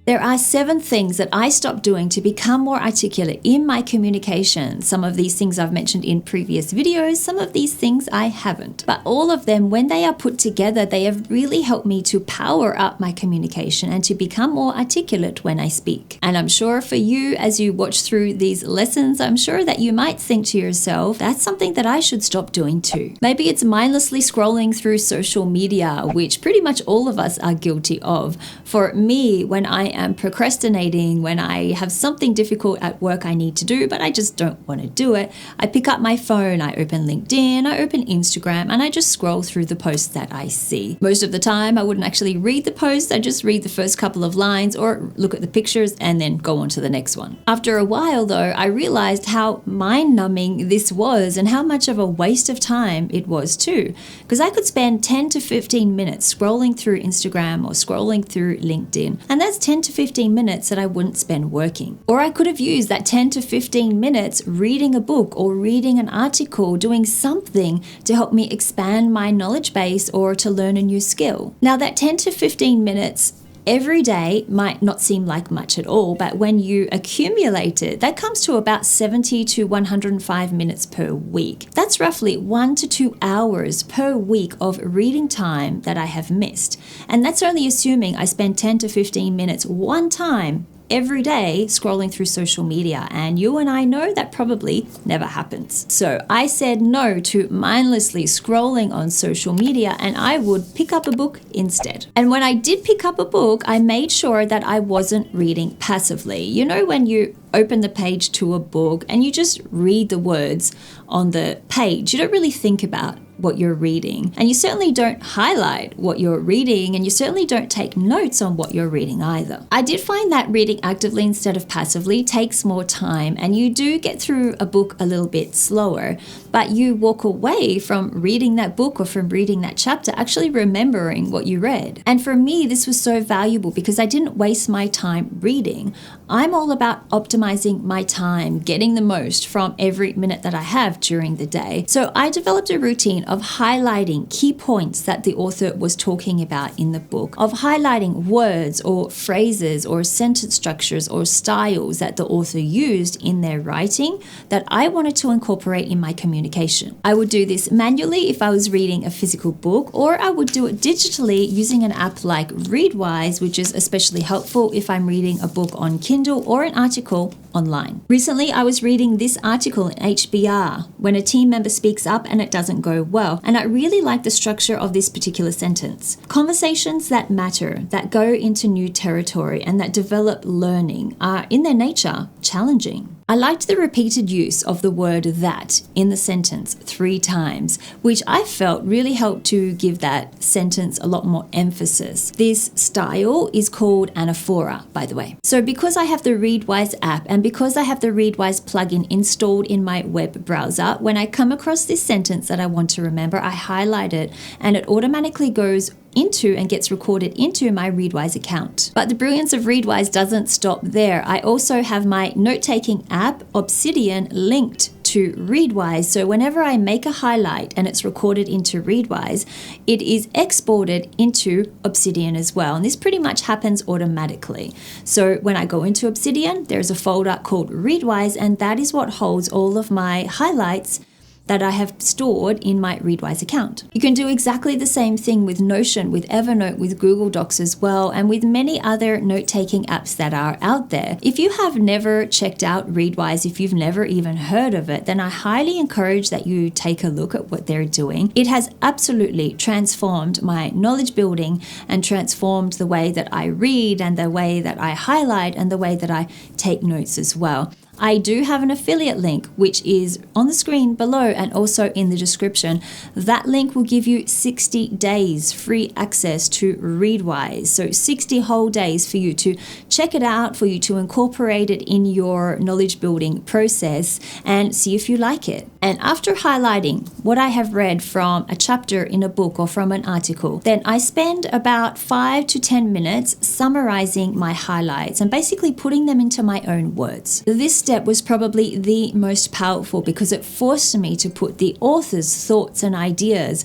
There are 7 things that I stopped doing to become more articulate in my communication. Some of these things I've mentioned in previous videos, some of these things I haven't. But all of them, when they are put together, they have really helped me to power up my communication and to become more articulate when I speak. And I'm sure for you, as you watch through these lessons, I'm sure that you might think to yourself, that's something that I should stop doing too. Maybe it's mindlessly scrolling through social media, which pretty much all of us are guilty of. For me, when I am procrastinating, when I have something difficult at work I need to do, but I just don't want to do it, I pick up my phone, I open LinkedIn, I open Instagram, and I just scroll through the posts that I see. Most of the time, I wouldn't actually read the post, I just read the first couple of lines or look at the pictures and then go on to the next one. After a while though, I realized how mind-numbing this was and how much of a waste of time it was too. Because I could spend 10 to 15 minutes scrolling through Instagram or scrolling through LinkedIn, and that's 10 to 15 minutes that I wouldn't spend working. Or I could have used that 10 to 15 minutes reading a book or reading an article, doing something to help me expand my knowledge base or to learn a new skill. Now that 10 to 15 minutes every day might not seem like much at all, but when you accumulate it, that comes to about 70 to 105 minutes per week. That's roughly 1 to 2 hours per week of reading time that I have missed. And that's only assuming I spend 10 to 15 minutes one time every day scrolling through social media, and you and I know that probably never happens. So I said no to mindlessly scrolling on social media, and I would pick up a book instead. And when I did pick up a book, I made sure that I wasn't reading passively. You know, when you open the page to a book and you just read the words on the page, you don't really think about what you're reading, and you certainly don't highlight what you're reading, and you certainly don't take notes on what you're reading either. I did find that reading actively instead of passively takes more time, and you do get through a book a little bit slower, but you walk away from reading that book or from reading that chapter actually remembering what you read. And for me, this was so valuable because I didn't waste my time reading. I'm all about optimizing my time, getting the most from every minute that I have during the day. So I developed a routine of highlighting key points that the author was talking about in the book, of highlighting words or phrases or sentence structures or styles that the author used in their writing that I wanted to incorporate in my communication. I would do this manually if I was reading a physical book, or I would do it digitally using an app like Readwise, which is especially helpful if I'm reading a book on Kindle or an article online. Recently, I was reading this article in HBR when a team member speaks up and it doesn't go well, and I really like the structure of this particular sentence. Conversations that matter, that go into new territory, and that develop learning are, in their nature, challenging. I liked the repeated use of the word that in the sentence 3 times, which I felt really helped to give that sentence a lot more emphasis. This style is called anaphora, by the way. So because I have the Readwise app and because I have the Readwise plugin installed in my web browser, when I come across this sentence that I want to remember, I highlight it and it automatically goes into and gets recorded into my Readwise account. But the brilliance of Readwise doesn't stop there. I also have my note-taking app, Obsidian, linked to Readwise. So whenever I make a highlight and it's recorded into Readwise, it is exported into Obsidian as well. And this pretty much happens automatically. So when I go into Obsidian, there's a folder called Readwise, and that is what holds all of my highlights that I have stored in my Readwise account. You can do exactly the same thing with Notion, with Evernote, with Google Docs as well, and with many other note-taking apps that are out there. If you have never checked out Readwise, if you've never even heard of it, then I highly encourage that you take a look at what they're doing. It has absolutely transformed my knowledge building and transformed the way that I read and the way that I highlight and the way that I take notes as well. I do have an affiliate link, which is on the screen below and also in the description. That link will give you 60 days free access to Readwise. So 60 whole days for you to check it out, for you to incorporate it in your knowledge building process and see if you like it. And after highlighting what I have read from a chapter in a book or from an article, then I spend about 5 to 10 minutes summarizing my highlights and basically putting them into my own words. This step was probably the most powerful because it forced me to put the author's thoughts and ideas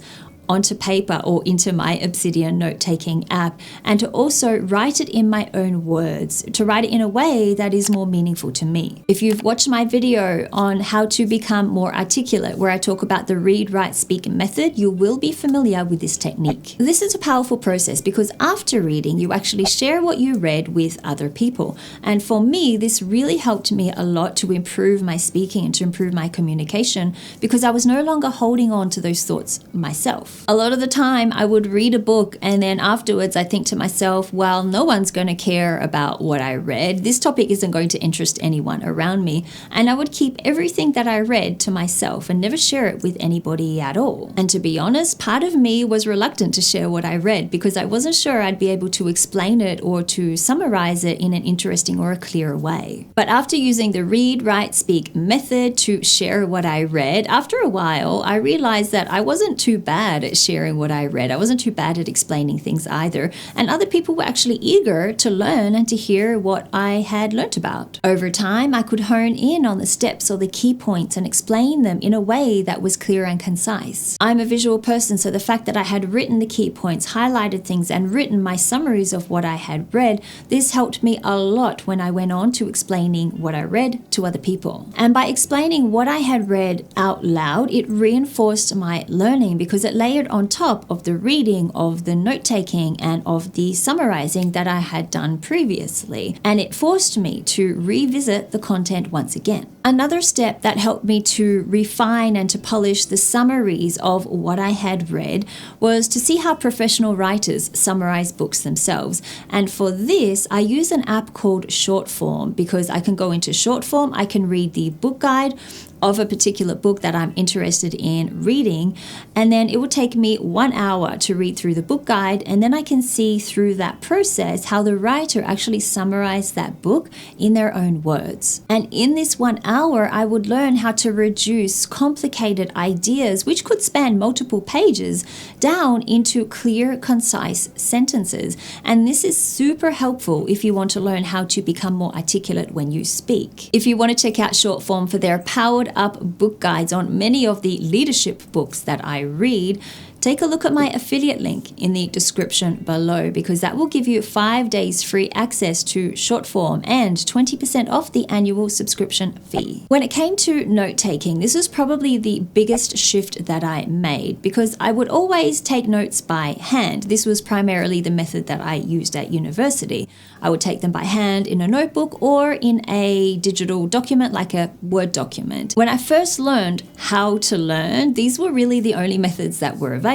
onto paper or into my Obsidian note-taking app, and to also write it in my own words, to write it in a way that is more meaningful to me. If you've watched my video on how to become more articulate, where I talk about the read, write, speak method, you will be familiar with this technique. This is a powerful process because after reading, you actually share what you read with other people. And for me, this really helped me a lot to improve my speaking and to improve my communication because I was no longer holding on to those thoughts myself. A lot of the time, I would read a book and then afterwards I think to myself, well, no one's going to care about what I read. This topic isn't going to interest anyone around me. And I would keep everything that I read to myself and never share it with anybody at all. And to be honest, part of me was reluctant to share what I read because I wasn't sure I'd be able to explain it or to summarize it in an interesting or a clear way. But after using the read, write, speak method to share what I read, after a while, I realized that I wasn't too bad at sharing what I read. I wasn't too bad at explaining things either. And other people were actually eager to learn and to hear what I had learnt about. Over time, I could hone in on the steps or the key points and explain them in a way that was clear and concise. I'm a visual person, so the fact that I had written the key points, highlighted things, and written my summaries of what I had read, this helped me a lot when I went on to explaining what I read to other people. And by explaining what I had read out loud, it reinforced my learning because it layered on top of the reading, of the note-taking, and of the summarizing that I had done previously. And it forced me to revisit the content once again. Another step that helped me to refine and to polish the summaries of what I had read was to see how professional writers summarize books themselves. And for this, I use an app called Shortform because I can go into Shortform, I can read the book guide of a particular book that I'm interested in reading, and then it will take me 1 hour to read through the book guide, and then I can see through that process how the writer actually summarized that book in their own words. And in this 1 hour, I would learn how to reduce complicated ideas, which could span multiple pages, down into clear, concise sentences. And this is super helpful if you want to learn how to become more articulate when you speak. If you want to check out Shortform for their powered up book guides on many of the leadership books that I read, take a look at my affiliate link in the description below because that will give you 5 days free access to Shortform and 20% off the annual subscription fee. When it came to note-taking, this was probably the biggest shift that I made because I would always take notes by hand. This was primarily the method that I used at university. I would take them by hand in a notebook or in a digital document like a Word document. When I first learned how to learn, these were really the only methods that were available.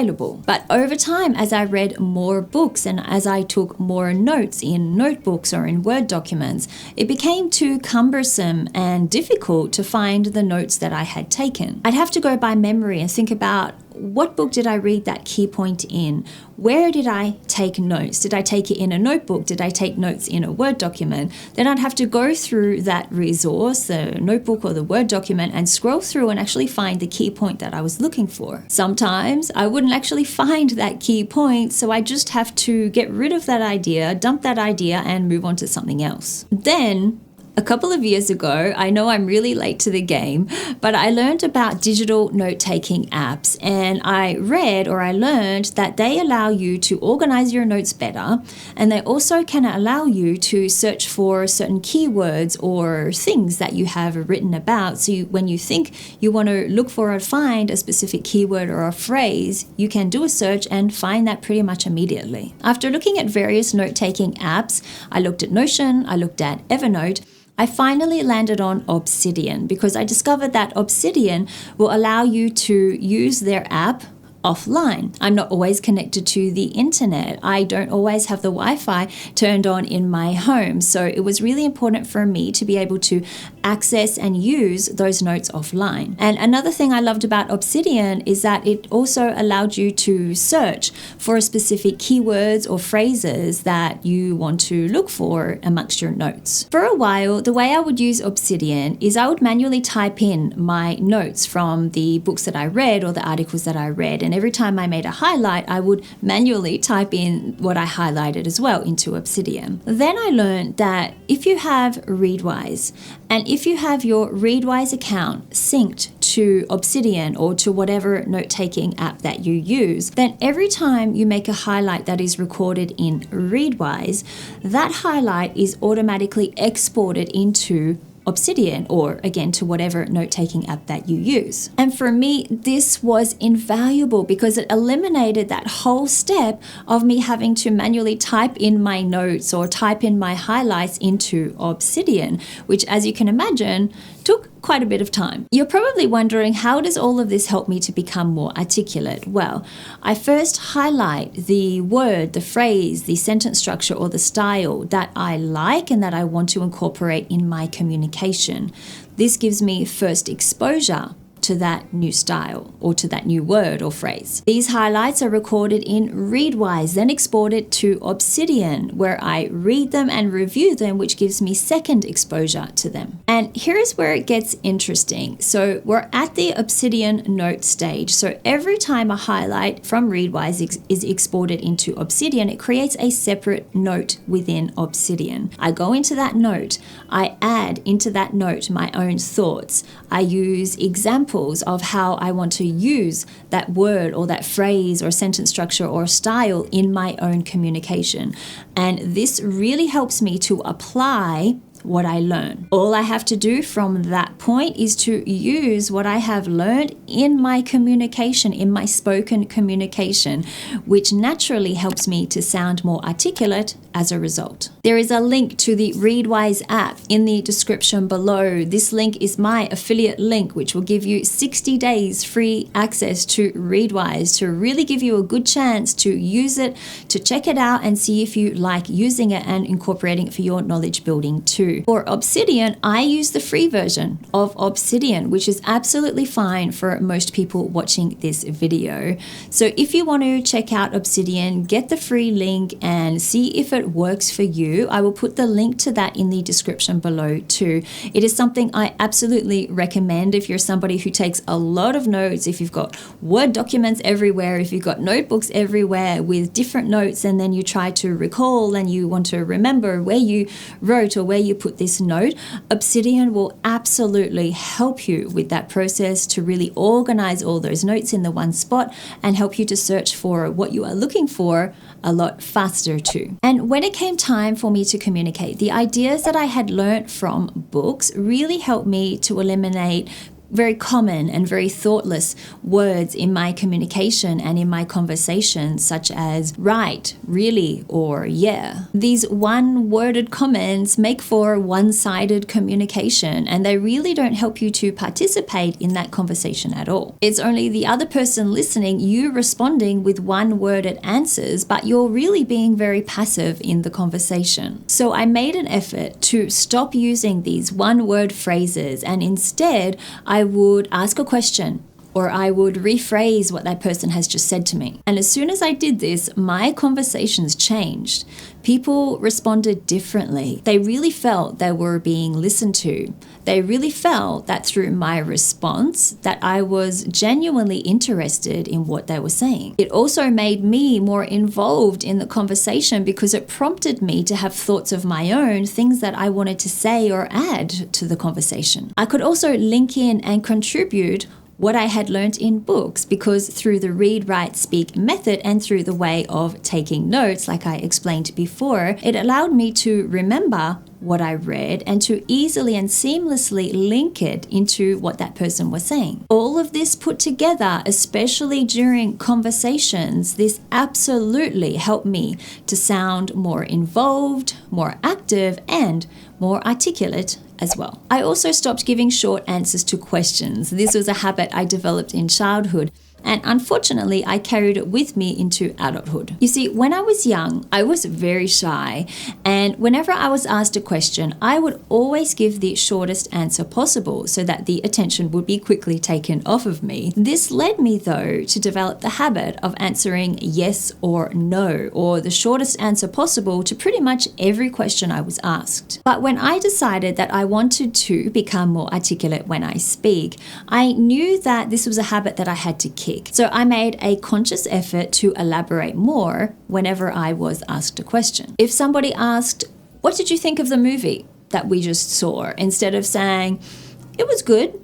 But over time, as I read more books and as I took more notes in notebooks or in Word documents, it became too cumbersome and difficult to find the notes that I had taken. I'd have to go by memory and think about what book did I read that key point in? Where did I take notes? Did I take it in a notebook? Did I take notes in a Word document? Then I'd have to go through that resource, the notebook or the Word document, and scroll through and actually find the key point that I was looking for. Sometimes I wouldn't actually find that key point, so I just have to get rid of that idea, dump that idea, and move on to something else. Then, a couple of years ago, I know I'm really late to the game, but I learned about digital note-taking apps, and I learned that they allow you to organize your notes better, and they also can allow you to search for certain keywords or things that you have written about. So when you think you want to look for or find a specific keyword or a phrase, you can do a search and find that pretty much immediately. After looking at various note-taking apps, I looked at Notion, I looked at Evernote, I finally landed on Obsidian because I discovered that Obsidian will allow you to use their app offline. I'm not always connected to the internet. I don't always have the Wi-Fi turned on in my home. So it was really important for me to be able to access and use those notes offline. And another thing I loved about Obsidian is that it also allowed you to search for specific keywords or phrases that you want to look for amongst your notes. For a while, the way I would use Obsidian is I would manually type in my notes from the books that I read or the articles that I read. And every time I made a highlight, I would manually type in what I highlighted as well into Obsidian. Then I learned that if you have Readwise, and if you have your Readwise account synced to Obsidian or to whatever note-taking app that you use, then every time you make a highlight that is recorded in Readwise, that highlight is automatically exported into Obsidian, or again to whatever note-taking app that you use. And for me, this was invaluable because it eliminated that whole step of me having to manually type in my notes or type in my highlights into Obsidian, which, as you can imagine, took quite a bit of time. You're probably wondering, how does all of this help me to become more articulate? Well, I first highlight the word, the phrase, the sentence structure, or the style that I like and that I want to incorporate in my communication. This gives me first exposure to that new style or to that new word or phrase. These highlights are recorded in Readwise, then exported to Obsidian, where I read them and review them, which gives me second exposure to them. And here's where it gets interesting. So we're at the Obsidian note stage. So every time a highlight from Readwise is exported into Obsidian, it creates a separate note within Obsidian. I go into that note, I add into that note my own thoughts. I use examples of how I want to use that word or that phrase or sentence structure or style in my own communication. And this really helps me to apply what I learn. All I have to do from that point is to use what I have learned in my communication, in my spoken communication, which naturally helps me to sound more articulate as a result. There is a link to the Readwise app in the description below. This link is my affiliate link, which will give you 60 days free access to Readwise to really give you a good chance to use it, to check it out and see if you like using it and incorporating it for your knowledge building too. For Obsidian, I use the free version of Obsidian, which is absolutely fine for most people watching this video. So if you want to check out Obsidian, get the free link and see if it works for you. I will put the link to that in the description below too. It is something I absolutely recommend if you're somebody who takes a lot of notes, if you've got Word documents everywhere, if you've got notebooks everywhere with different notes, and then you try to recall and you want to remember where you wrote or where you put this note. Obsidian will absolutely help you with that process to really organize all those notes in the one spot and help you to search for what you are looking for a lot faster too. And when it came time for me to communicate, the ideas that I had learned from books really helped me to eliminate very common and very thoughtless words in my communication and in my conversation, such as right, really, or yeah. These one-worded comments make for one-sided communication, and they really don't help you to participate in that conversation at all. It's only the other person listening, you responding with one-worded answers, but you're really being very passive in the conversation. So I made an effort to stop using these one-word phrases, and instead I would ask a question, or I would rephrase what that person has just said to me. And as soon as I did this, my conversations changed. People responded differently. They really felt they were being listened to. They really felt that through my response that I was genuinely interested in what they were saying. It also made me more involved in the conversation because it prompted me to have thoughts of my own, things that I wanted to say or add to the conversation. I could also link in and contribute what I had learned in books, because through the read, write, speak method and through the way of taking notes, like I explained before, it allowed me to remember what I read and to easily and seamlessly link it into what that person was saying. All of this put together, especially during conversations, this absolutely helped me to sound more involved, more active, and more articulate as well. I also stopped giving short answers to questions. This was a habit I developed in childhood, and unfortunately I carried it with me into adulthood. You see, when I was young, I was very shy, and whenever I was asked a question, I would always give the shortest answer possible so that the attention would be quickly taken off of me. This led me though to develop the habit of answering yes or no, or the shortest answer possible to pretty much every question I was asked. But when I decided that I wanted to become more articulate when I speak, I knew that this was a habit that I had to kick. topic. So I made a conscious effort to elaborate more whenever I was asked a question. If somebody asked, "What did you think of the movie that we just saw?" instead of saying, "It was good,"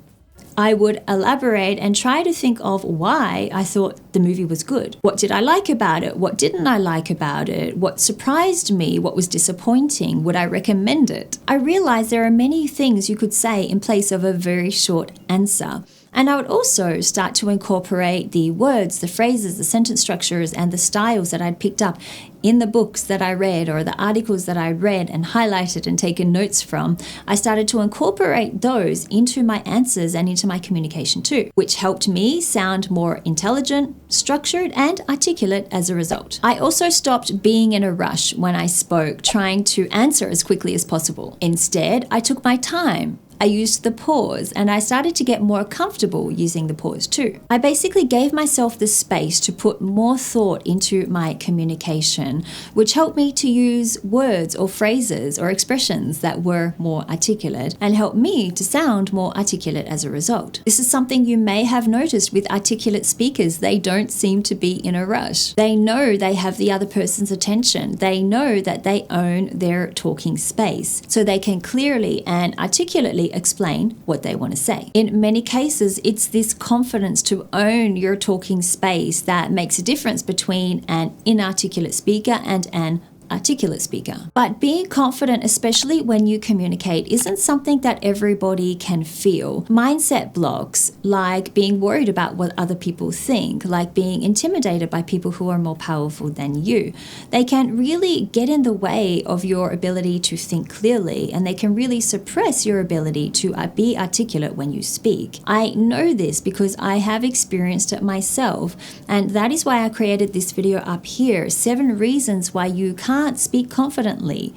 I would elaborate and try to think of why I thought the movie was good. What did I like about it? What didn't I like about it? What surprised me? What was disappointing? Would I recommend it? I realized there are many things you could say in place of a very short answer. And I would also start to incorporate the words, the phrases, the sentence structures, and the styles that I'd picked up in the books that I read or the articles that I read and highlighted and taken notes from. I started to incorporate those into my answers and into my communication too, which helped me sound more intelligent, structured, and articulate as a result. I also stopped being in a rush when I spoke, trying to answer as quickly as possible. Instead, I took my time. I used the pause, and I started to get more comfortable using the pause too. I basically gave myself the space to put more thought into my communication, which helped me to use words or phrases or expressions that were more articulate and helped me to sound more articulate as a result. This is something you may have noticed with articulate speakers. They don't seem to be in a rush. They know they have the other person's attention. They know that they own their talking space, so they can clearly and articulately explain what they want to say. In many cases, it's this confidence to own your talking space that makes a difference between an inarticulate speaker and an articulate speaker. But being confident, especially when you communicate, isn't something that everybody can feel. Mindset blocks, like being worried about what other people think, like being intimidated by people who are more powerful than you, they can really get in the way of your ability to think clearly, and they can really suppress your ability to be articulate when you speak. I know this because I have experienced it myself, and that is why I created this video up here, 7 reasons why you can't speak confidently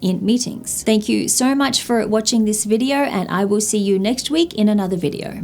in meetings. Thank you so much for watching this video, and I will see you next week in another video.